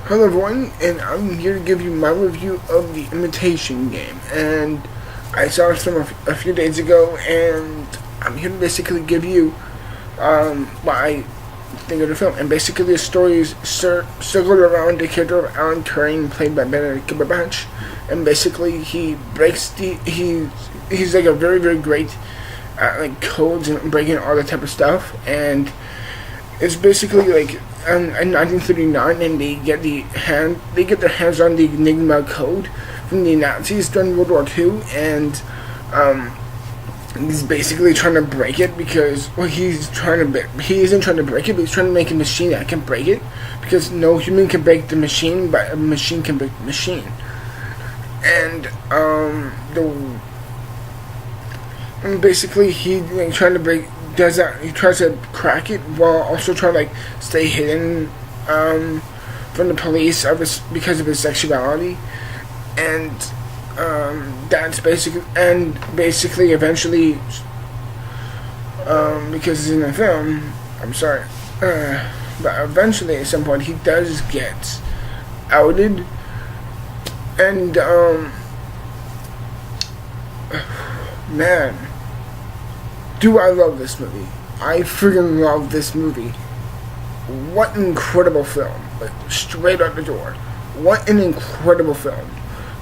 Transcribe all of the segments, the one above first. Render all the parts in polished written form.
Hello everyone, and I'm here to give you my review of the Imitation game. And I saw this film a few days ago, and I'm here to basically give you what I think of the film. And basically the story is circled around the character of Alan Turing, played by Benedict Cumberbatch. And basically he breaks he's like a very, very great at like codes and breaking all that type of stuff. And it's basically like in 1939, and they get their hands on the Enigma code from the Nazis during World War II, and he's basically trying to break it because he isn't trying to break it, but he's trying to make a machine that can break it, because no human can break the machine, but a machine can break the machine. And basically he tries to crack it while also trying to stay hidden from the police because of his sexuality, and that's basically eventually because it's in the film. I'm sorry, but eventually at some point he does get outed, and man, do I love this movie. I freaking love this movie. What an incredible film. Like, straight out the door. What an incredible film.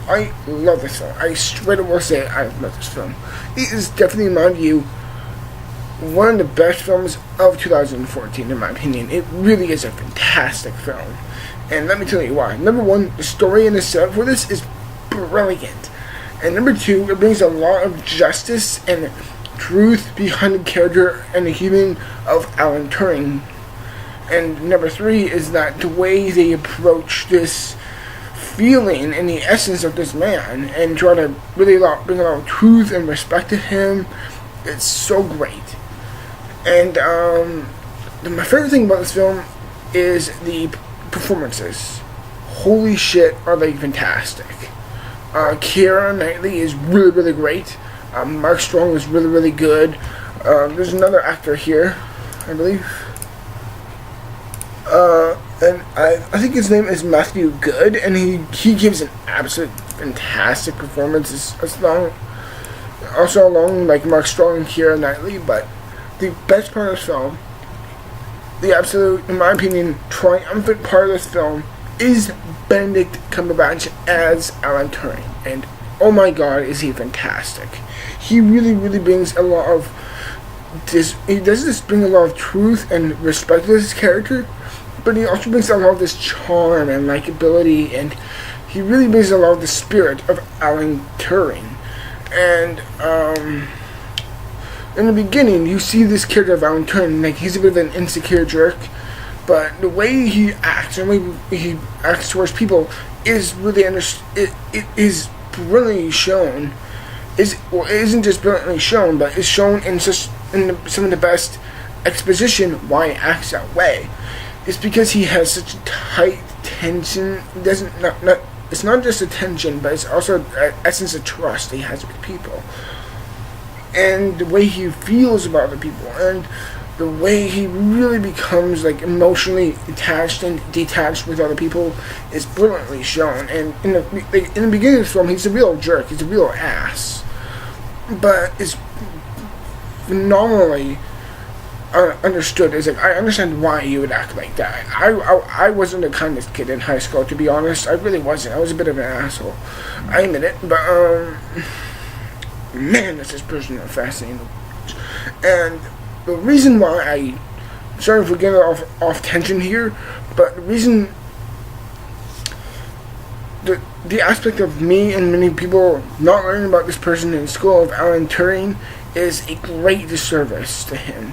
I love this film. I straight up will say I love this film. It is definitely, in my view, one of the best films of 2014, in my opinion. It really is a fantastic film. And let me tell you why. Number one, the story and the setup for this is brilliant. And number two, it brings a lot of justice and truth behind the character and the human of Alan Turing. And number three is that the way they approach this feeling and the essence of this man and try to really bring a lot of truth and respect to him, it's so great. And my favorite thing about this film is the performances. Holy shit, are they fantastic. Keira Knightley is really, really great. Mark Strong was really, really good. There's another actor here, I believe. And I think his name is Matthew Good, and he gives an absolute fantastic performance. Along like Mark Strong and Keira Knightley. But the best part of this film, the absolute, in my opinion, triumphant part of this film, is Benedict Cumberbatch as Alan Turing. And oh my god, is he fantastic. He really, really brings a lot of this. He does this bring a lot of truth and respect to his character, but he also brings a lot of this charm and likability, and he really brings a lot of the spirit of Alan Turing. And in the beginning, you see this character of Alan Turing, like he's a bit of an insecure jerk, but the way he acts and the way he acts towards people is really it is brilliantly shown. It isn't just brilliantly shown, but it's shown in some of the best exposition why he acts that way. It's because he has such a tight tension. It's not just a tension, but it's also an essence of trust he has with people, and the way he feels about other people, and the way he really becomes emotionally attached and detached with other people is brilliantly shown. And in the beginning of the film, he's a real jerk. He's a real ass. But it's phenomenally understood. It's I understand why he would act like that. I wasn't the kindest kid in high school, to be honest. I really wasn't. I was a bit of an asshole. I admit it. But man, is this person fascinating. And the reason why sorry for getting off tension here, but the reason, the aspect of me and many people not learning about this person in school of Alan Turing is a great disservice to him.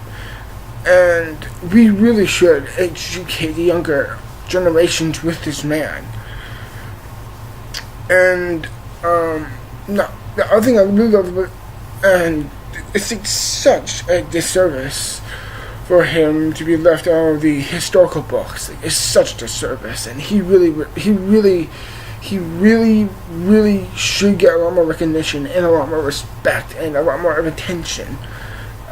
And we really should educate the younger generations with this man. And the other thing I really love about, and it's such a disservice for him to be left out of the historical books. It's such a disservice, and he really should get a lot more recognition and a lot more respect and a lot more of attention.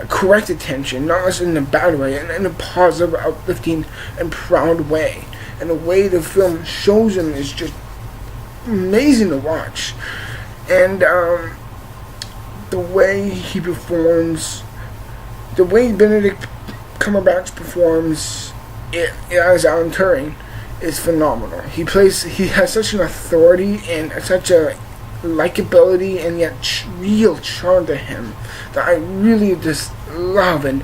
Correct attention, not just in a bad way, and in a positive, uplifting, and proud way. and the way the film shows him is just amazing to watch. And the way he performs, the way Benedict Cumberbatch performs it as Alan Turing is phenomenal. He has such an authority and such a likability and yet real charm to him that I really just love. And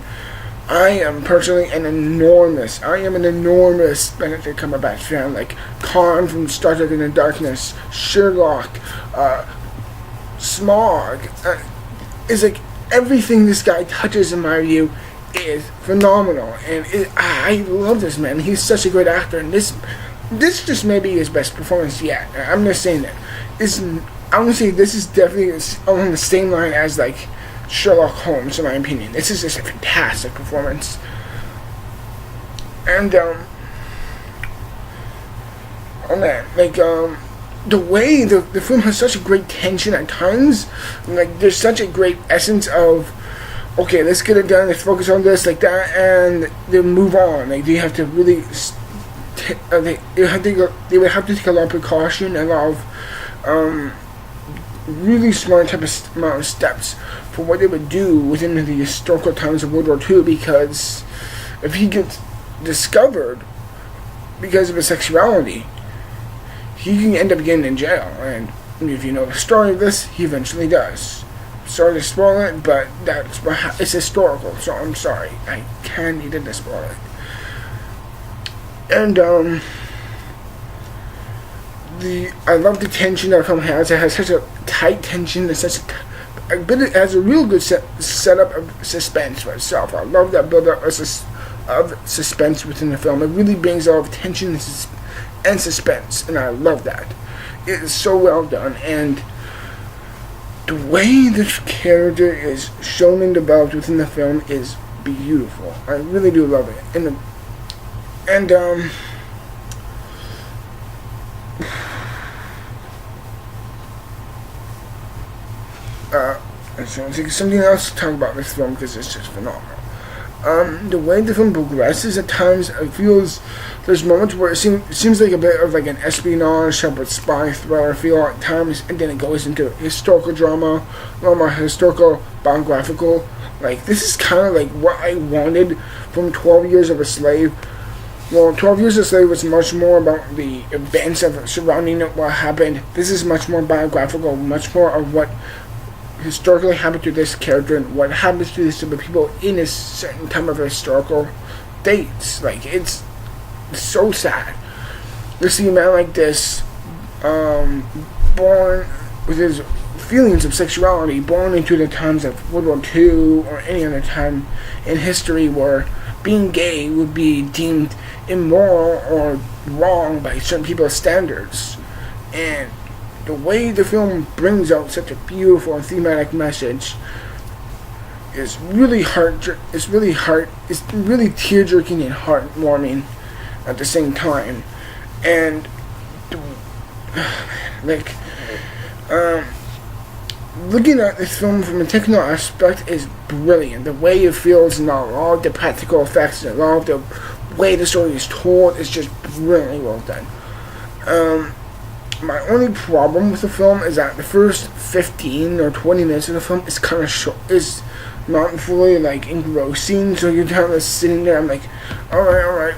I am personally an enormous Benedict Cumberbatch fan. Like Khan from Star Trek Into Darkness, Sherlock, Smog. Is like everything this guy touches, in my view, is phenomenal. And I love this man. He's such a great actor. And this just may be his best performance yet. I'm just saying that. I would say this is definitely on the same line as like Sherlock Holmes, in my opinion. This is just a fantastic performance. And on that, like the way the film has such a great tension at times. Like there's such a great essence of, okay, let's get it done, let's focus on this, like that, and then move on. Like they have to really they would have to take a lot of precaution, a lot of really smart amount of steps for what they would do within the historical times of World War II, because if he gets discovered because of his sexuality, he can end up getting in jail. And if you know the story of this, he eventually does. Sorry to spoil it, but it's historical, so I'm sorry. I can't need to spoil it. And I love the tension that the film has. It has such a tight tension. It's such but it has a real good setup of suspense for itself. I love that build-up of suspense within the film. It really brings a lot of tension and suspense, and I love that. It is so well done, and the way this character is shown and developed within the film is beautiful. I really do love it. So something else to talk about this film, because it's just phenomenal. The way the film progresses at times, it feels there's moments where it seems like a bit of like an espionage type of spy thriller feel at times, and then it goes into historical drama, a lot more historical, biographical. Like this is kind of like what I wanted from 12 Years of a Slave. Well, 12 Years of a Slave was much more about the events surrounding what happened. This is much more biographical, much more of what historically happened to this character and what happens to these people in a certain time of historical dates. Like it's so sad to see a man like this, born with his feelings of sexuality, born into the times of World War II or any other time in history where being gay would be deemed immoral or wrong by certain people's standards. And the way the film brings out such a beautiful and thematic message is really it's really tear-jerking and heartwarming at the same time. And like looking at this film from a technical aspect is brilliant. The way it feels and all of the practical effects and all of the way the story is told is just brilliantly well done. My only problem with the film is that the first 15 or 20 minutes of the film is kind of short, is not fully like engrossing, so you're kind of sitting there. I'm like, alright.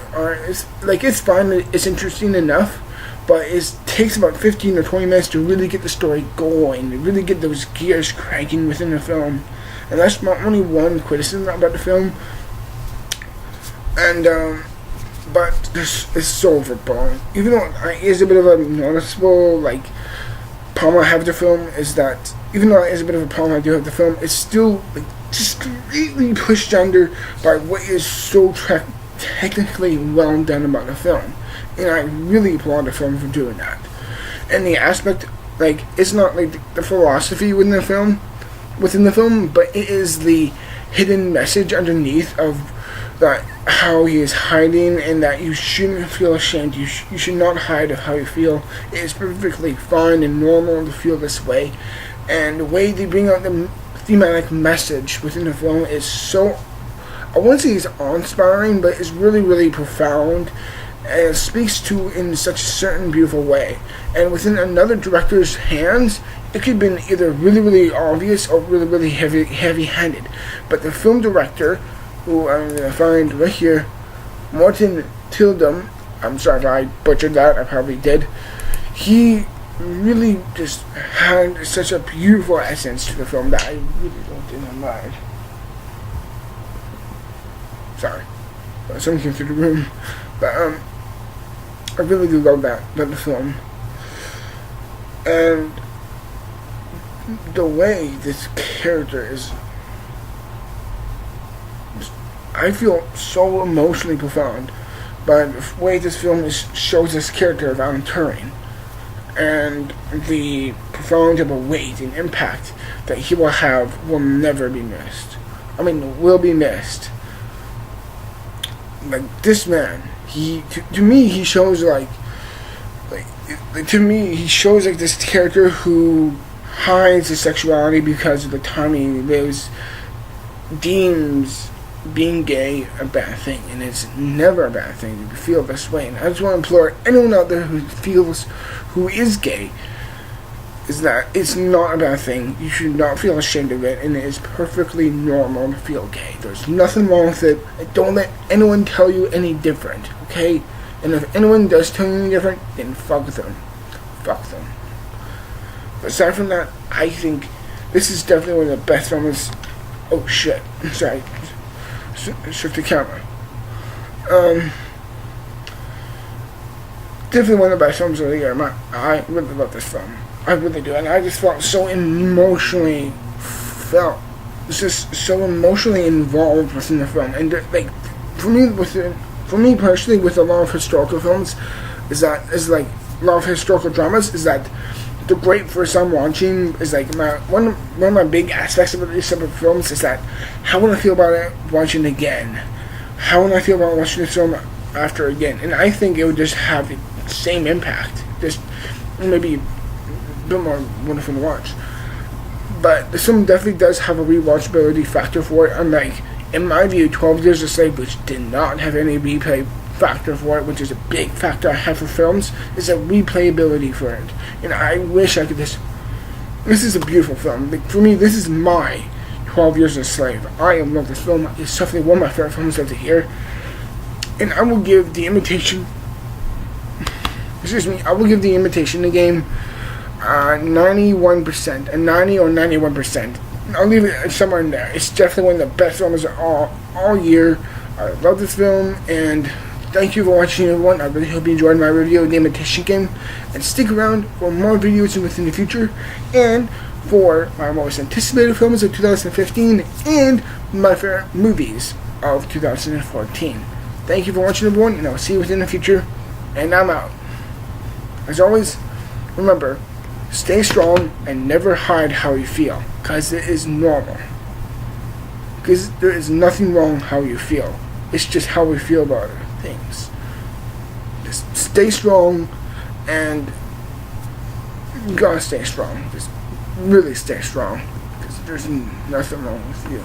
It's fine, it's interesting enough, but it takes about 15 or 20 minutes to really get the story going, to really get those gears cranking within the film. And that's my only one criticism about the film. And but this is so overblown. Even though it is a bit of a noticeable problem I have with the film, is that even though it is a bit of a problem I do have with the film, it's still just completely pushed under by what is so technically well done about the film. And I really applaud the film for doing that. And the aspect, it's not the philosophy within the film, but it is the hidden message underneath of that how he is hiding, and that you shouldn't feel ashamed. You should not hide of how you feel. It is perfectly fine and normal to feel this way. And the way they bring out the thematic message within the film is so, I wouldn't say it's awe-inspiring, but it's really, really profound. and it speaks to in such a certain beautiful way. And within another director's hands, it could have been either really, really obvious or really, really heavy-handed. But the film director, who I'm going to find right here, Morten Tyldum, I'm sorry if I butchered that, I probably did, he really just had such a beautiful essence to the film that I really don't think I'm right. Sorry. Someone came through the room. But, I really do love that about the film. And the way this character is, I feel so emotionally profound by the way this film shows this character of Alan Turing, and the profound type of weight and impact that he will have will never be missed. I mean, will be missed. Like, this man, to me, he shows to me, he shows like this character who hides his sexuality because of the time he lives, deems being gay a bad thing, and it's never a bad thing to feel this way. And I just want to implore anyone out there who is gay, is that it's not a bad thing. You should not feel ashamed of it, and it is perfectly normal to feel gay. There's nothing wrong with it. Don't let anyone tell you any different, okay? And if anyone does tell you any different, then fuck them. Fuck them. But aside from that, I think this is definitely one of the best films. Oh shit. Sorry. Shift the camera. Definitely one of the best films of the year. I really love this film. I really do. And I just felt so emotionally so emotionally involved within the film. And like, for me personally, with a lot of historical films, is like a lot of historical dramas, is that the great first time watching is like one of my big aspects of these type of films is that how would I feel about it watching it again? How would I feel about watching this film after again? And I think it would just have the same impact, just maybe a bit more wonderful to watch. But this film definitely does have a rewatchability factor for it, unlike, in my view, 12 Years a Slave, which did not have any replay factor for it, which is a big factor I have for films, is a replayability for it. And I wish I could this is a beautiful film. Like, for me, this is my 12 Years a Slave. I love this film. It's definitely one of my favorite films of the year. And I will give The Imitation, the game 91%, a 90 or 91%. I'll leave it somewhere in there. It's definitely one of the best films all year. I love this film, and thank you for watching, everyone. I really hope you enjoyed my review of The Imitation Game, and stick around for more videos within the future, and for my most anticipated films of 2015, and my favorite movies of 2014. Thank you for watching, everyone, and I'll see you within the future, and I'm out. As always, remember, stay strong and never hide how you feel, because it is normal. Because there is nothing wrong how you feel. It's just how we feel about things. Just stay strong, and you gotta stay strong. Just really stay strong, because there's nothing wrong with you.